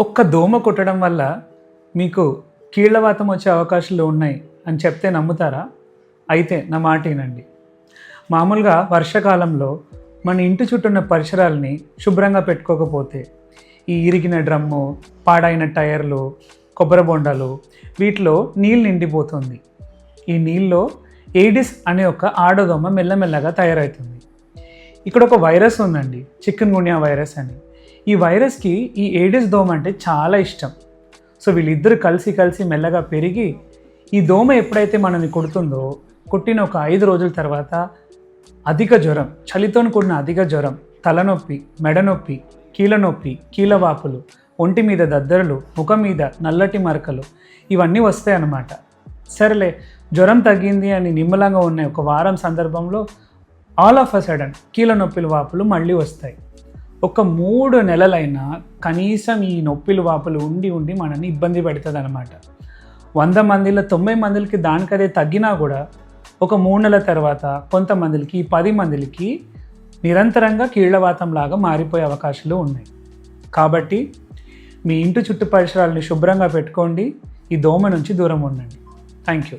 ఒక్క దోమ కుట్టడం వల్ల మీకు కీళ్ళవాతం వచ్చే అవకాశాలు ఉన్నాయి అని చెప్తే నమ్ముతారా? అయితే నా మాట వినండి. మామూలుగా వర్షాకాలంలో మన ఇంటి చుట్టూ ఉన్న పరిసరాలని శుభ్రంగా పెట్టుకోకపోతే ఈ ఇరిగిన డ్రమ్ము, పాడైన టైర్లు, కొబ్బరి బొండాలు వీటిలో నీళ్ళు నిండిపోతుంది. ఈ నీళ్ళలో ఎయిడిస్ అనే ఒక ఆడదోమ మెల్లమెల్లగా తయారవుతుంది. ఇక్కడ ఒక వైరస్ ఉందండి, చికెన్ గున్యా వైరస్ అని. ఈ వైరస్కి ఈ ఎయిడిస్ దోమ అంటే చాలా ఇష్టం. సో వీళ్ళిద్దరు కలిసి మెల్లగా పెరిగి ఈ దోమ ఎప్పుడైతే మనల్ని కుడుతుందో కుట్టిన ఒక 5 రోజుల తర్వాత అధిక జ్వరం, చలితో కూడిన అధిక జ్వరం, తలనొప్పి, మెడనొప్పి, కీళ్ళ కీళ్ళవాపులు, ఒంటి మీద దద్దరలు, ముఖం మీద నల్లటి మరకలు ఇవన్నీ వస్తాయి అన్నమాట. సరేలే, జ్వరం తగ్గింది అని నిమ్మలంగా ఉన్న ఒక వారం సందర్భంలో ఆల్ ఆఫ్ అ సడన్ కీళ్ళ నొప్పులు వాపులు మళ్ళీ వస్తాయి. ఒక 3 నెలలైనా కనీసం ఈ నొప్పిలు వాపులు ఉండి మనల్ని ఇబ్బంది పెడుతుంది అనమాట. 100 మందిలో 90 మందికి దానికదే తగ్గినా కూడా ఒక 3 నెలల తర్వాత కొంతమందికి 10 మందికి నిరంతరంగా కీళ్ళవాతం లాగా మారిపోయే అవకాశాలు ఉన్నాయి. కాబట్టి మీ ఇంటి చుట్టూ పరిసరాలని శుభ్రంగా పెట్టుకోండి, ఈ దోమ నుంచి దూరం ఉండండి. Thank you.